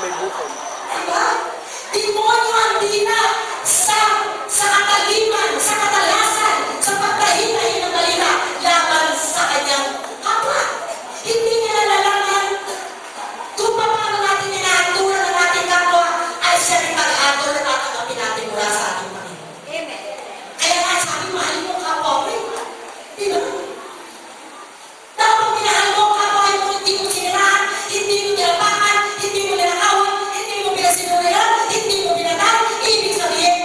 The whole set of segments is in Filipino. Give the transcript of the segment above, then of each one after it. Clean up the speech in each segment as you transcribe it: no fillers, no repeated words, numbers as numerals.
may bukol. Diba? Demonyo ang dina sa kataliman, sa katalasan, sa pagkahinay ng balita laban sa kanyang kapwa. Hindi niya nalalaman kung paano natin inaaturan ng ating kapwa ay siya rin mag-aatol na tatanggapin natin mula sa ating Panginoon. Amen. Kaya nga sabi, mahal mo ang kapwa mo. Diba? Dapat minahal mo ang kapwa mo, hindi mo siniraan, hindi mo nilapakan, hindi mo ninakawan, hindi mo pinasinurihan, hindi mo binatay. Ibig sabihin,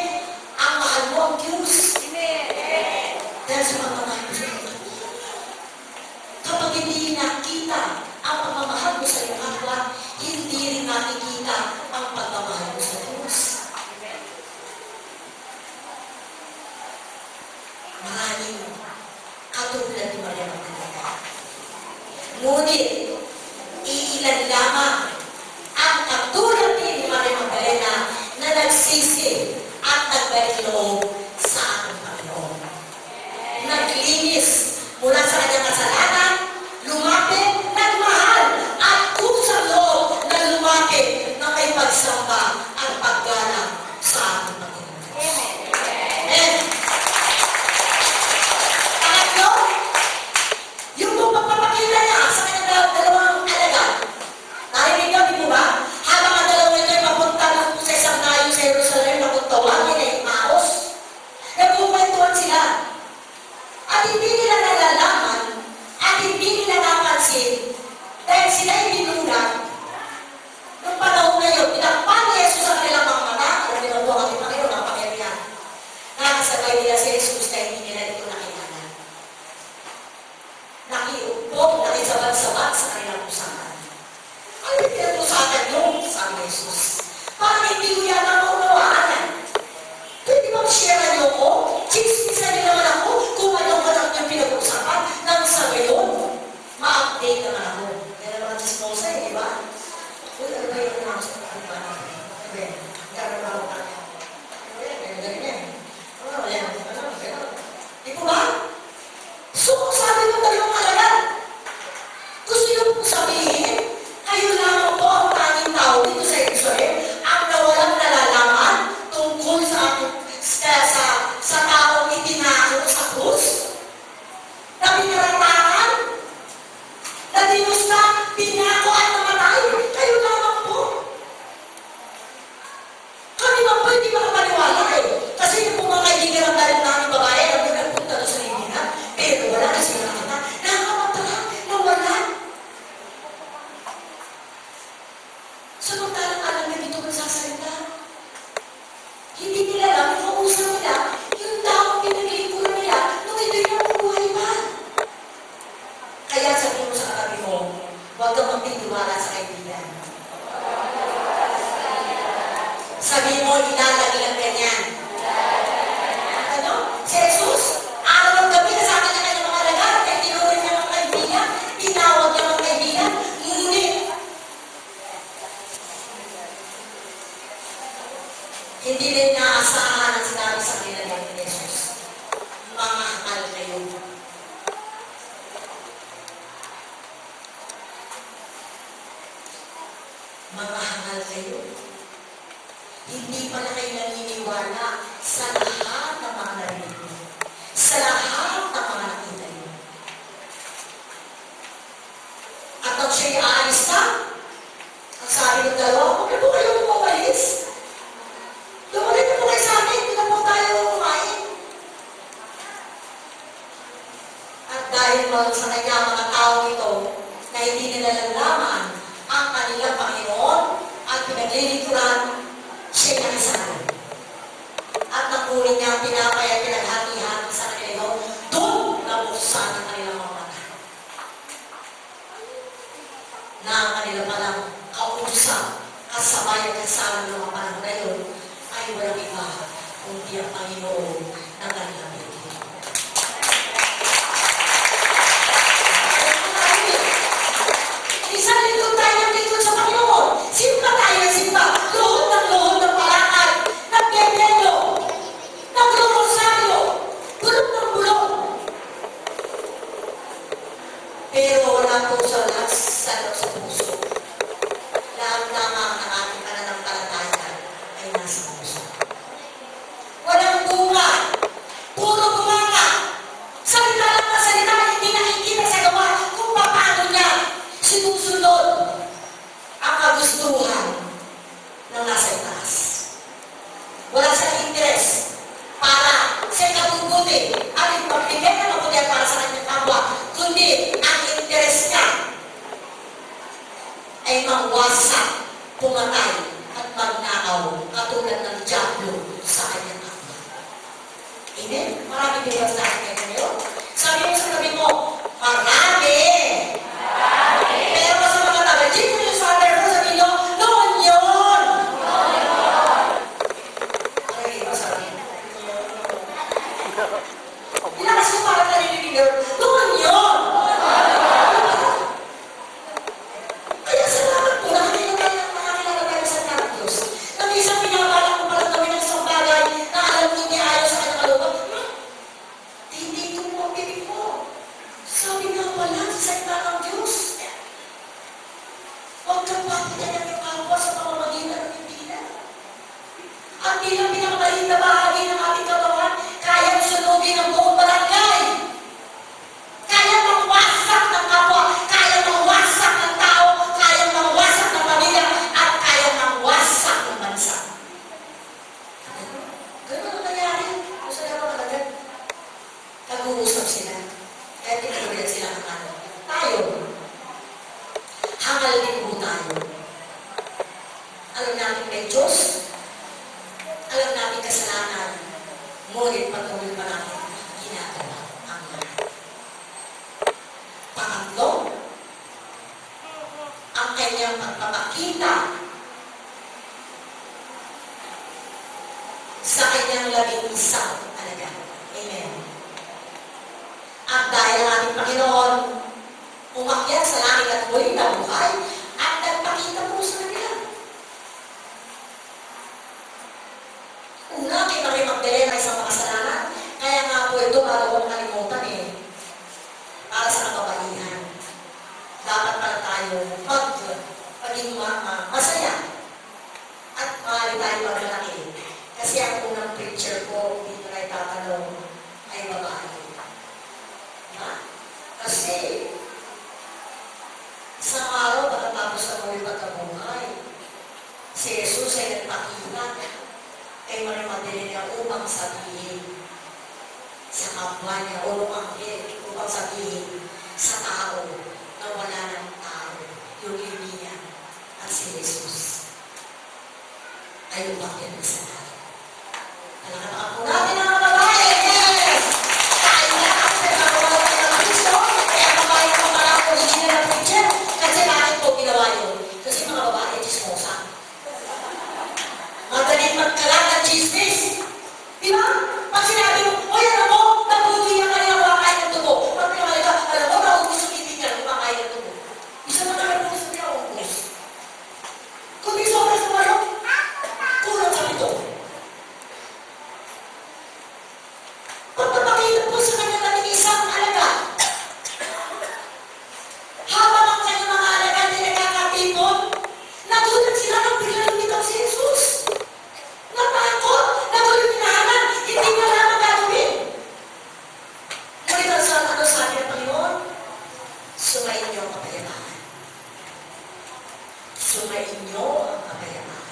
ang mahal mo ang Diyos. Amen. Dahil sa pagmamahal mo sa Diyos. Kapag hindi nakita ang pagmamahal mo sa iyong kapwa, hindi rin nakikita ang pagmamahal mo sa Diyos. Maraming katulad ni Maria Magdalena. Ngunit, iilan lamang ang katulad ni Maria Magdalena na nagsisi at nagbalik loob sa ating Panginoon. Naglinis mula sa kanyang kasalanan, lumapit, nagmahal, at kusang loob na lumapit na may pagsamba at paggalang sa ating Panginoon. Amen. Pangatlo, yung pagpapakita niya sa kanyang dalawang alagad. Narinig niyo, di po ba? Habang ang dalawang ito ay papunta na sa isang dayo sa Jerusalem na kung tawagin ay Maos, nagkukwentuhan sila. At hindi nila nalalaman at hindi nila napansin dahil sila ay binulag. Noong panahon na yun, pinakpan ni Jesus ang kanilang mga mata, alam niyo po ang Panginoon ang pangyarihan. Nakasabay nila si Jesus na hindi nila ito nakilala. Nakiupo, nakisabat-sabat sa kanilang usapan. Ano yung pinag-usapan nyo? Sabi ni Jesus. Parang hindi ko yan ang maunawaan. Pwede bang share niyo ko? Chismisan niyo naman ako kung anong anak niyo pinag-usapan nang sa ngayon. Ma-update naman ako. Yan naman ang chismosa eh, di ba? Uy, ano ba yung naman sa pagkakupan? Sabi, gano'n ba ako kanya? Ganyan yan. Ano, yan. Di po ba? So, sabi ng dalawang alagad, gusto niyo pong sabihin, kayo lamang po ang tanging tao dito sa Jerusalem ang nawalang nalalaman tungkol sa taong itinako sa krus, na pinaratakan, na dinusta, pinako at namatay. Kayo lamang po. Kami ba po hindi makapaniwala kayo? Kasi yung mga kaibigan ang galing namin babae, ang pinagpunta na sa Libina, pero wala kasi nakita. Nakamatala, nawala. Samantalang alam na dito magsasalita. Hindi nila alam, kausap nila, yung taong pinaglingkuran nila, nung ito'y nabubuhay pa. Kaya sabihin mo sa katabi mo, huwag kang magtitiwala sa kaibigan. Sabihin mo, ilalaglag ganyan. Ano? Si Jesus, araw ng gabi na sa akin na kanyang mga alagad, kaya tinurin niya mga kaibigan, tinawag niya mga kaibigan, ngunit, hindi rin naasahan ang sinabi sa kanila ni Jesus. Mamahal kayo. Mamahal kayo. Hindi pala kayo naniniwala sa lahat ng mga narinig niyo. Sa lahat ng mga nakita niyo. At nang siya'y aalis na, ang sabi ng dalawa, huwag na po kayong umawalis. Lumalik na po kayo sa amin, hindi na po tayo kumain. At dahil sa kanya mga tao ito, na hindi nila nalalaman ang kanilang Panginoon at pinaglilingkuran, siya nakasali. At nakunin niya ang tinapay at pinaghati-hati sa kanila, doon nabuksan ang kanilang mga mata. Na ang kanila palang kausap, kasabay at kasama ng mga panahon na yun, ay walang iba kundi ang Panginoon ng kanilang bigay. Isang lingkod tayo ng lingkod sa Panginoon. Simpa tayo ng simpa. Luhod ng palakad. Nagbebelo. Nagrorosaryo. Bulong ng bulong. Pero wala po sa puso. Lahat-lamang ang wasak, pumatay, at magnakaw, katulad ng Diablo sa kanyang kapwa. Amen? Marami din ba sa akin ngayon? Sabi mo sa tabi mo, marami! Pero sa mga taga-gym nyo sa other mo, sabi nyo, noon yun! Ay, masabi. Ilakas mo para narinig nyo, noon yun! Kaya salamat po, nakakilala tayo sa ng Diyos. Nang isang pinabalak ko pala gawin ng isang bagay na alam mo niya ayaw sa kanyang kalooban, hindi ito mo ang bibig mo. Sabi nga pala sa salita ng Diyos, huwag kang papitayan ng kapwa sa pamamagitan ng pipila. At bilang pinakamaliit na bahagi ng ating katawan, kayang sunugin ang buong barangay. Kaya mangwasak ng kapwa, kaya mangwasak ng tao, kaya mangwasak ng pamilya, at kaya mangwasak ng bansa. Ganun ang nangyari. Gusto na mga agad. Nag-uusap sila. Kaya pinagawilan sila ng ano. Tayo. Hangal din po tayo. Alam natin may Diyos. Alam natin kasalanan. Ngunit patuloy pa natin ginagawa ang lahat. Pangatlo, ang kanyang pagpapakita sa kanyang labing-isang alaga. Amen. At dahil ang ating Panginoon umakyat sa langit at muli na buhay at nagpakita po sa kanila. Una, kay Maria Magdalena ay isang makasalanan. Kaya nga po ito, bago ko nakalimutan para sa kababaihan. Dapat pala tayo maging masaya at maaari tayo maglalaki. Kasi ang unang preacher ko, dito na itatanong, ay babae. Ha? Kasi, isang araw, pagkatapos na muli pagkabuhay, si Jesus ay nagpakita kay Maria Magdalena upang sabihin sa kapwa niya, upang sabihin sa tao na wala ng tao, yung Elia at si Jesus ay umakyat na sa langit. Nakatakan po natin ang babae. Yes! Tayo na kasi nagawa tayo ng Kristo. Kaya babae ko pala ang original na preacher. Kasi bakit po ginawa yun? Kasi mga babae, chismosa. Madaling magkalat ng chismis. Di ba? Pag sinabi mo, o yan ako, nabuti yan kanina kumakain ng tubo. Pag pinamali ka, alam mo, naubos yung ibig niya kumakain ng tubo. Isa na naman po sa niya, ubos. Kung di sobra sa mayo, kulang sa ito. Pagpapakita po sa kanya ng isang alaga. Habang ang kanyang mga alaga na nagkakatipon, nagulat sila ng biglang lumitaw si Jesus. Natakot, nagulat tinahanan, hindi niya alam ang gagawin. Ngunit ang sabi ng Panginoon, sumayin niyo ang kapayapaan. Sumayin niyo ang kapayapaan.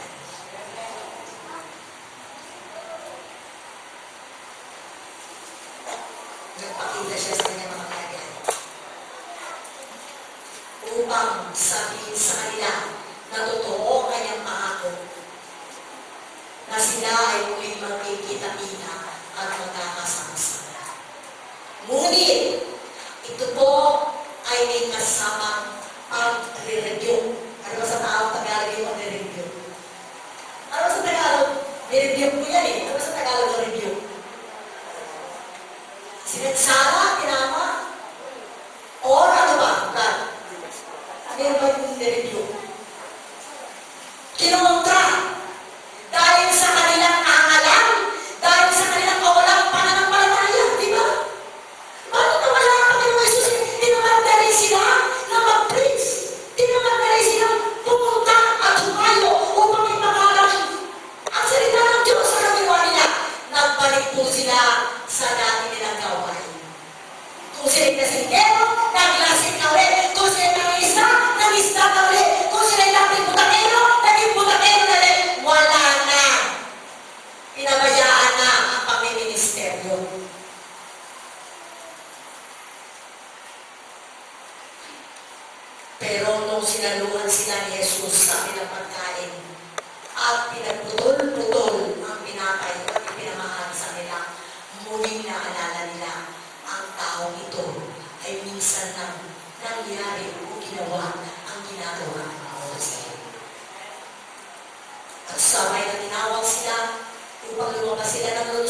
Nagpakita siya sa kanyang mga kalagayan upang sabihin sa kanila na totoo ang kanyang pangako na sila ay muling magkikita-kita at magkakasama-sama. Ngunit, ito po ay may kasamang pag-review. Ano ba sa tao Tagalog yung pag-review? Ano ba sa Tagalog? Nireview po yan Ano ba sa Tagalog ang review? Sinagsara, tinama, or ano ba? God. Ano ba yung review? Kinontra. Dahil sa kanilang angalan, dahil sa kanilang kawalang pananampalataya, di ba? Bakit nawala ang Panginoon Jesus? Tinamad na rin sila na mag-preach. Tinamad na rin sila pumunta at humayo upang ipangalan ang salita ng Diyos sa kapilwa nila. Nagbalik po sila sa dati nilang gawain. Kung sila nasinggero, naglasing na ulit. Kung sila nangisa, nangista na ulit. Kung sila naging butakero na rin. Wala na. Pinabayaan na ang pamiministeryo. Pero nung sinaluhan sila ni Jesus sa kanilang pagkain at pinagputol-putol ang pinapay at ipinamahal sa nila, muling naalala nila ang taong ito ay minsan nang nangyari o ginawa ang ginagawa sa iyo. At sabay na tinawag sila upang lumabas sila ng